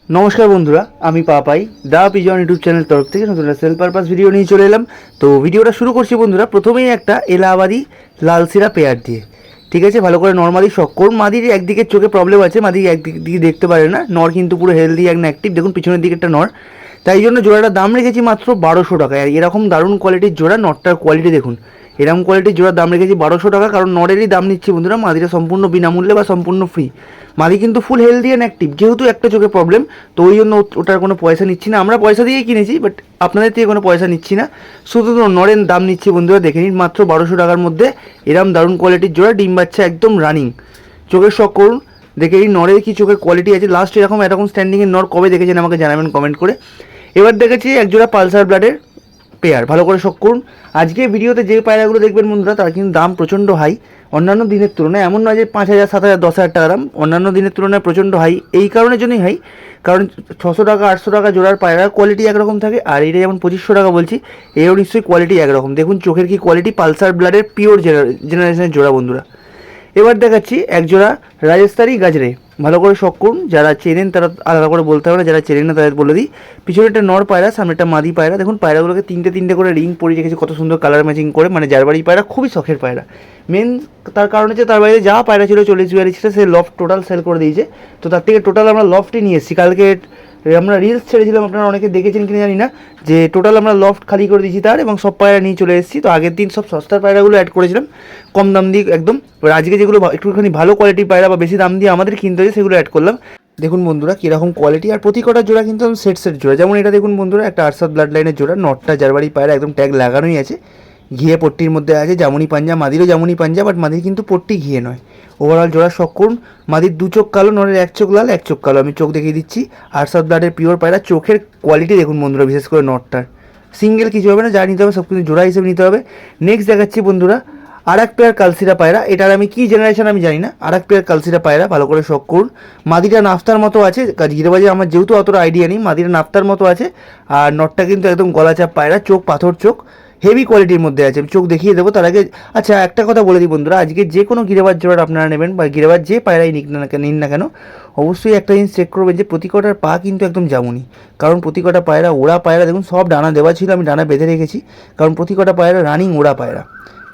नमस्कार बंधुरा आमी पापाई दा पिजन यूट्यूब चैनल तरफ থেকে নতুন একটা সেল পারপাস ভিডিও নিয়ে চলে এলাম। তো ভিডিওটা শুরু করছি বন্ধুরা, প্রথমেই একটা এলাহাবাদি লালসিরা পেয়ার দিয়ে। ঠিক আছে, ভালো করে নরমালি শক করুন। মাদির একদিকে চোখে প্রবলেম আছে, মাদি একদিকে দেখতে পারে না। নর কিন্তু পুরো হেলদি একদম অ্যাক্টিভ, দেখুন পিছনের দিকে একটা নর। তাই জন্য জোড়াটার দাম রেখেছি মাত্র 1200 টাকা। আর এরকম দারুণ কোয়ালিটির জোড়া, নরটার কোয়ালিটি দেখুন। এরকম কোয়ালিটির জোড়ার দাম রেখেছি 1200 টাকা, কারণ নরেরই দাম নিচ্ছি বন্ধুরা। মাদিটা সম্পূর্ণ বিনামূল্যে বা সম্পূর্ণ ফ্রি। মাদি কিন্তু ফুল হেলদি অ্যান্ড অ্যাক্টিভ, যেহেতু একটা চোখে প্রবলেম, তো ওই জন্য ওটার কোনো পয়সা নিচ্ছি না। আমরা পয়সা দিয়েই কিনেছি, বাট আপনাদের থেকে কোনো পয়সা নিচ্ছি না। শুধু নরের দাম নিচ্ছি বন্ধুরা, দেখে নিন মাত্র 1200 টাকার মধ্যে এরম দারুণ কোয়ালিটির জোড়া। ডিম বাচ্চা একদম রানিং, চোখের শখ করুন। দেখে এই নরের কি চোখের কোয়ালিটি আছে। লাস্ট এরকম স্ট্যান্ডিংয়ের নর কবে দেখেছেন আমাকে জানাবেন কমেন্ট করে। এবার দেখেছি একজোড়া পালসার ব্লাডের পেয়ার, ভালো করে শখ করুন। আজকে ভিডিওতে যে পায়রাগুলো দেখবেন বন্ধুরা, তার কিন্তু দাম প্রচণ্ড হাই অন্যান্য দিনের তুলনায়। এমন নয় যে 5000, 7000, 10,000 টাকা দাম, অন্যান্য দিনের তুলনায় প্রচণ্ড হাই। এই কারণের জন্যই হাই, কারণ 600 টাকা 800 টাকা জোড়ার পায়রার কোয়ালিটি একরকম থাকে, আর এটা যেমন 2500 টাকা বলছি, এরও নিশ্চয়ই কোয়ালিটি একরকম। দেখুন চোখের কি কোয়ালিটি, পালসার ব্লাডের পিওর জেনারেশনের জোড়া বন্ধুরা। এবার দেখাচ্ছি একজোড়া রাজস্থানি গাজরে, ভালো করে শখ করুন। যারা চেনেন তারা আলাদা করে বলতে হবে না, যারা চেনেন না তাদের বলে দিই। পিছনে একটা নর পায়রা, সামনে একটা মাদি পায়রা। দেখুন পায়রাগুলোকে তিনটে তিনটে করে রিং পরিয়ে রেখেছে, কত সুন্দর কালার ম্যাচিং করে। মানে যার বাড়ি পায়রা খুবই শখের পায়রা। মেন তার কারণ হচ্ছে তার বাড়িতে যা পায়রা ছিল 40-42 ছিল, সে লফট টোটাল সেল করে দিয়েছে। তো তার থেকে টোটাল আমরা লফটে নিয়ে এসেছি। কালকে আমরা রিলস ছেড়েছিলাম, আপনারা অনেকে দেখেছেন কিনা জানি না, যে টোটাল আমরা লফট খালি করে দিয়েছি তার, এবং সব পায়রা নিয়ে চলে এসেছি। তো আগের দিন সব সস্তার পায়রাগুলো অ্যাড করেছিলাম, কম দাম দিয়ে একদম। এবার আজকে যেগুলো একটুখানি ভালো কোয়ালিটির পায়রা বা বেশি দাম দিয়ে আমাদের কিনতে হয়েছে, সেগুলো অ্যাড করলাম। দেখুন বন্ধুরা কীরকম কোয়ালিটি, আর প্রতি কটার জোড়া কিন্তু সেট জোড়া। যেমন এটা দেখুন বন্ধুরা, একটা আরসাদ ব্লাড লাইনের জোড়া, নটটা জারবাড়ি পায়রা, একদম ট্যাগ লাগানোই আছে। ঘিয়ে পট্টির মধ্যে আছে, জামুনি পাঞ্জা। মাদিরও জামুনি পাঞ্জা, বাট মাদির কিন্তু পট্টি ঘিয়ে নয়। ওভারঅল জোড়া শখ করুন। মাদির দু চোখ কালো, নরের এক চোখ লাল, এক চোখ কালো। আমি চোখ দেখিয়ে দিচ্ছি। আরসাদ ব্লাডের পিওর পায়রা, চোখের কোয়ালিটি দেখুন বন্ধুরা, বিশেষ করে নটটার সিঙ্গেল কিছু হবে না, যা নিতে হবে সব কিন্তু জোড়া হিসেবে নিতে হবে। নেক্সট দেখাচ্ছি বন্ধুরা আর এক পেয়ার কালসিরা পায়রা। এটার আমি কি জেনারেশন আমি জানি না। আর এক পেয়ার কালসিরা পায়রা, ভালো করে শখ করুন। মাদিটা নাফতার মতো আছে, গিরেবাজে আমার যেহেতু অতটা আইডিয়া নেই, মাদিটা নাফতার মতো আছে। আর নটটা কিন্তু একদম গলাচাপ পায়রা, চোখ পাথর চোখ, হেভি কোয়ালিটির মধ্যে আছে। আমি চোখ দেখিয়ে দেবো তার আগে। আচ্ছা একটা কথা বলে দিই বন্ধুরা, আজকে যে কোনো গিরেবাজ জোড়া আপনারা নেবেন বা গিরেবাজ যে পায়রাই নিন না কেন, অবশ্যই একটা জিনিস চেক করবেন যে প্রতি কটার পা কিন্তু একদম জামুনি। কারণ প্রতি কটা পায়রা ওড়া পায়রা, দেখুন সব ডানা দেওয়া ছিল, আমি ডানা বেঁধে রেখেছি। কারণ প্রতি কটা পায়রা রানিং ওড়া পায়রা।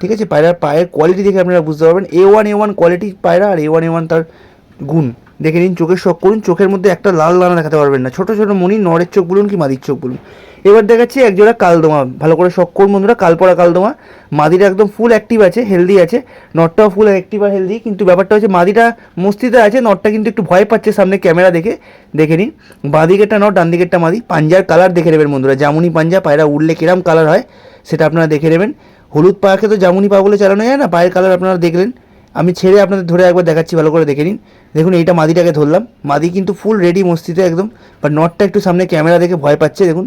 ঠিক আছে, পায়রার পায়ের কোয়ালিটি দেখে আপনারা বুঝতে পারবেন। A1 কোয়ালিটি পায়রা, আর A1 তার গুণ দেখে নিন। চোখের শখ করুন, চোখের মধ্যে একটা লাল দানা দেখাতে পারবেন না। ছোটো ছোটো মনি, নরের চোখ বলুন কি মাদির চোখ বলুন। এবার দেখাচ্ছি একজোড়া কালদমা, ভালো করে শখ করুন বন্ধুরা। কালপরা কালদমা, মাদিটা একদম ফুল অ্যাক্টিভ আছে, হেলদি আছে। নটটাও ফুল অ্যাক্টিভ আর হেলদি, কিন্তু ব্যাপারটা হচ্ছে মাদিটা মস্তিতে আছে, নটটা কিন্তু একটু ভয় পাচ্ছে সামনে ক্যামেরা দেখে নিন। বাঁ দিকেরটা নট, ডান দিকেরটা মাদি। পাঞ্জার কালার দেখে নেবেন বন্ধুরা, জামুনি পাঞ্জা। পায়রা উড়লে কিরম কালার হয় সেটা আপনারা দেখে নেবেন। হলুদ পাকে তো জামুনি পা বলে চালানো যায় না, পায়ের কালার আপনারা দেখলেন। আমি ছেড়ে আপনাদের ধরে একবার দেখাচ্ছি, ভালো করে দেখে নিন। দেখুন এইটা মাদিটাকে ধরলাম, মাদি কিন্তু ফুল রেডি মস্তিতে একদম, বাট নটটা একটু সামনে ক্যামেরা দেখে ভয় পাচ্ছে। দেখুন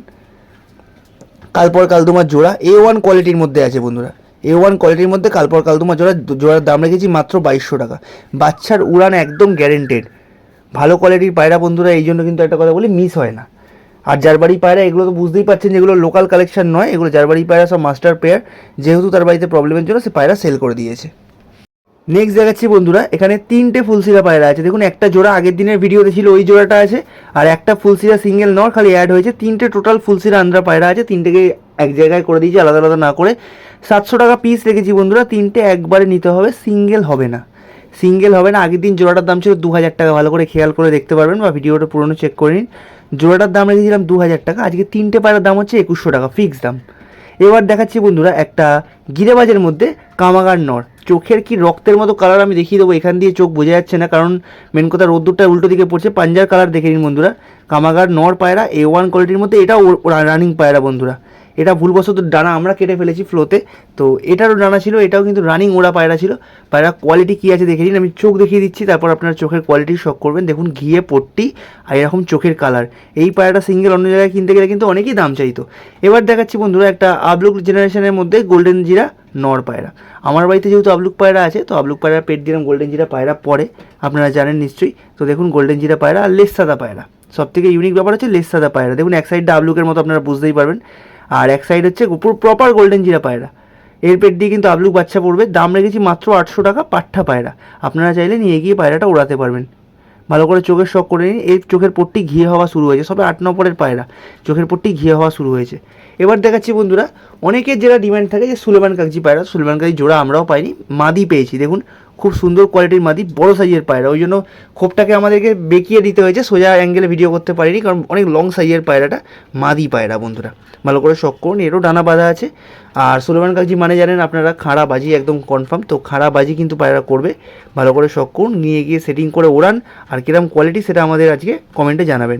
কালপর কালদুমার জোড়া A1 কোয়ালিটির মধ্যে আছে বন্ধুরা। A1 কোয়ালিটির মধ্যে কালপর কালদুমার জোড়ার দাম রেখেছি মাত্র 2200 টাকা। বাচ্চার উড়ান একদম গ্যারেন্টেড, ভালো কোয়ালিটির পায়রা বন্ধুরা। এই জন্য কিন্তু একটা কথা বলি, মিস হয় না। আর যার বাড়ি পায়রা, এগুলো তো বুঝতেই পারছেন যেগুলো লোকাল কালেকশন নয়, এগুলো যার বাড়ি পায়রা সব মাস্টার পেয়ার। যেহেতু তার বাড়িতে প্রবলেমের জন্য সে পায়রা সেল করে দিয়েছে। নেক্সট দেখাচ্ছি বন্ধুরা, এখানে তিনটে ফুলসিরা পায়রা আছে। দেখুন একটা জোড়া আগের দিনের ভিডিওতে ছিল, ওই জোড়াটা আছে। আর একটা ফুলসিরা সিঙ্গেল নর খালি অ্যাড হয়েছে। তিনটে টোটাল ফুলসিরা আন্দ্রা পায়রা আছে, তিনটেকে এক জায়গায় করে দিয়েছি, আলাদা আলাদা না করে। 700 টাকা পিস রেখেছি বন্ধুরা। তিনটে একবারে নিতে হবে, সিঙ্গেল হবে না। আগের দিন জোড়াটার দাম ছিল 2000 টাকা, ভালো করে খেয়াল করে দেখতে পারবেন বা ভিডিওটা পুরনো চেক করে নিন। জোড়াটার দাম রেখেছিলাম 2000 টাকা, আজকে তিনটে পায়রার দাম হচ্ছে 2100 টাকা ফিক্স দাম। এবার দেখাচ্ছি বন্ধুরা একটা গিরেবাজের মধ্যে কামাগার নর। চোখের কি রক্তের মতো কালার, আমি দেখিয়ে দেবো। এখান দিয়ে চোখ বোঝা যাচ্ছে না, কারণ মেন কথা রোদ্দুরটা উল্টো দিকে পড়ছে। পাঞ্জার কালার দেখে নিন বন্ধুরা। কামাগার নর পায়রা, A1 কোয়ালিটির মধ্যে। এটাও রানিং পায়রা বন্ধুরা। এটা ভুলবশত ডানা আমরা কেটে ফেলেছি ফ্লোতে, তো এটারও ডানা ছিল, এটাও কিন্তু রানিং ওড়া পায়রা ছিল। পায়রা কোয়ালিটি কী আছে দেখে নিন, আমি চোখ দেখিয়ে দিচ্ছি, তারপর আপনার চোখের কোয়ালিটি শখ করবেন। দেখুন ঘিয়ে পট্টি আর এরকম চোখের কালার। এই পায়রাটা সিঙ্গেল অন্য জায়গায় কিনতে গেলে কিন্তু অনেকেই দাম চাইতো। এবার দেখাচ্ছি বন্ধুরা একটা আবলুক জেনারেশনের মধ্যে গোল্ডেন জিরা নর পায়রা। আমার বাড়িতে যেহেতু আবলুক পায়রা আছে, তো আবলুক পায়রা পেট দিলাম, গোল্ডেন জিরা পায়রা পরে, আপনারা জানেন নিশ্চয়ই। তো দেখুন গোল্ডেন জিরা পায়রা আর লেস সাদা পায়রা। সব থেকে ইউনিক ব্যাপার হচ্ছে লেস সাদা পায়রা। দেখুন এক সাইডটা আবলুকের মতো, আপনারা বুঝতেই পারবেন। আর এক সাইড হচ্ছে পুরো প্রপার গোল্ডেন জিরা পায়রা। এর পেট দিয়ে কিন্তু আবলুক বাচ্চা পড়বে। দাম রেখেছি মাত্র 800 টাকা পাঠা পায়রা। আপনারা চাইলে নিয়ে গিয়ে পায়রাটা উড়াতে পারবেন। ভালো করে চোখের শখ করে নিন। এই চোখের পট্টি ঘিয়ে হওয়া শুরু হয়েছে, সবে 8-9 পরের পায়রা, চোখের পট্টি ঘিয়ে হওয়া শুরু হয়েছে। এবার দেখাচ্ছি বন্ধুরা, অনেকের যেটা ডিমান্ড থাকে যে সুলেমান কাগজি পায়রা, সুলেমান কাগজি জোড়া আমরাও পাইনি, মাদি পেয়েছি। দেখুন খুব সুন্দর কোয়ালিটির মাদি, বড় সাইজের পায়রা, ওই জন্য খোপটাকে আমাদেরকে বেঁকিয়ে দিতে হয়েছে, সোজা অ্যাঙ্গেলে ভিডিও করতে পারিনি, কারণ অনেক লং সাইজের পায়রাটা, মাদি পায়রা বন্ধুরা। ভালো করে শখ করুন, এরও ডানা বাঁধা আছে। আর সুলেমান কাগজি মানে জানেন আপনারা খাড়া বাজি, একদম কনফার্ম, তো খাড়া বাজি কিন্তু পায়রা করবে। ভালো করে শখ করুন, নিয়ে গিয়ে সেটিং করে ওড়ান। আর কিরম কোয়ালিটি সেটা আমাদের আজকে কমেন্টে জানাবেন।